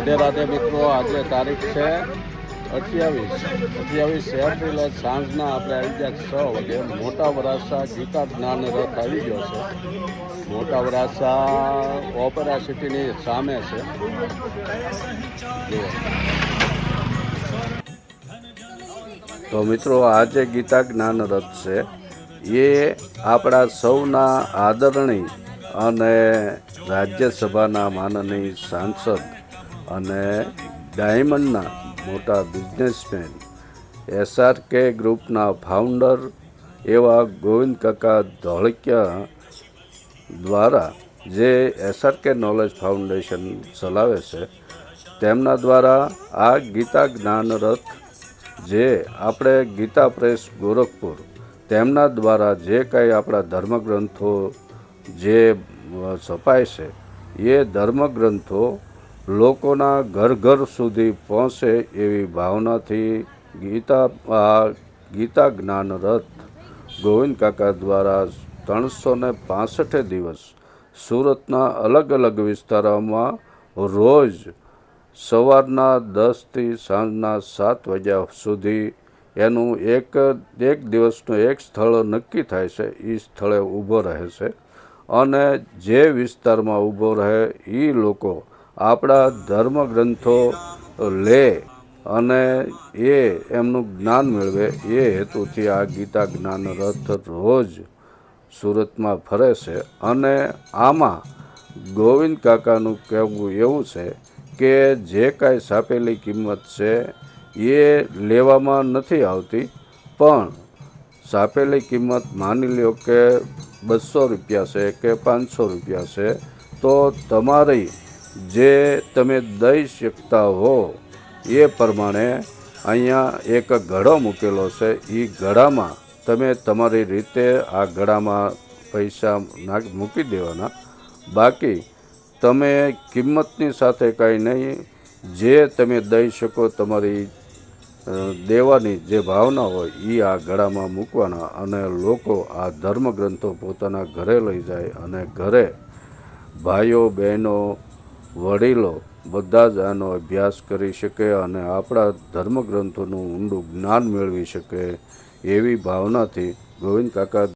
રાધે રાધે મિત્રો, આજે તારીખ છે 28 એપ્રિલ સાંજના આપણે આવી ગયા 6 વાગે મોટા વરાસા ગીતા જ્ઞાન રથ આવી ગયો છે। મોટા વરાસા ઓપેરા સિટીની સામે છે। તો મિત્રો, આજે ગીતા જ્ઞાન રથ છે એ આપણા સૌના આદરણીય અને રાજ્યસભાના માનનીય સાંસદ અને ડાયમંડના મોટા બિઝનેસમેન SRK ગ્રુપના ફાઉન્ડર એવા ગોવિંદ કાકા ધોળકિયા દ્વારા જે SRK નોલેજ ફાઉન્ડેશન ચલાવે છે તેમના દ્વારા આ ગીતા જ્ઞાન રથ જે આપણે ગીતા પ્રેસ ગોરખપુર તેમના દ્વારા જે કંઈ આપણા ધર્મગ્રંથો જે છપાય છે એ ધર્મગ્રંથો લોકોના ઘર ઘર સુધી પહોંચે એવી ભાવનાથી ગીતા જ્ઞાન રથ ગોવિંદ કાકા દ્વારા 365 દિવસ સુરતના અલગ અલગ વિસ્તારોમાં રોજ સવારના 10 થી સાંજના 7 વાગ્યા સુધી એનું એક દિવસનું એક સ્થળ નક્કી થાય છે। એ સ્થળે ઊભો રહે છે અને જે વિસ્તારમાં ઊભો રહે એ લોકો આપણા ધર્મગ્રંથો લે અને એમનું જ્ઞાન મેળવે એ હેતુથી આ ગીતા જ્ઞાન રથ રોજ સુરતમાં ફરે છે। અને આમાં ગોવિંદ કાકાનું કહેવું એવું છે કે જે કાંઈ છાપેલી કિંમત છે એ લેવામાં નથી આવતી, પણ છાપેલી કિંમત માની લ્યો કે 200 રૂપિયા છે કે 500 રૂપિયા છે, તો તમારી જે તમે દઈ શકતા હો એ પ્રમાણે અહીંયા એક ઘડો મૂકેલો છે। એ ઘડામાં તમે તમારી રીતે આ ઘડામાં પૈસા મૂકી દેવાના, બાકી તમે કિંમતની સાથે કાંઈ નહીં, જે તમે દઈ શકો તમારી દેવાની જે ભાવના હોય એ આ ઘડામાં મૂકવાના અને લોકો આ ધર્મગ્રંથો પોતાના ઘરે લઈ જાય અને ઘરે ભાઈઓ બહેનો વડીલો બધા જ આનો અભ્યાસ કરી શકે અને આપણા ધર્મગ્રંથોનું ઊંડું જ્ઞાન મેળવી શકે એવી ભાવનાથી ગોવિંદ કાકા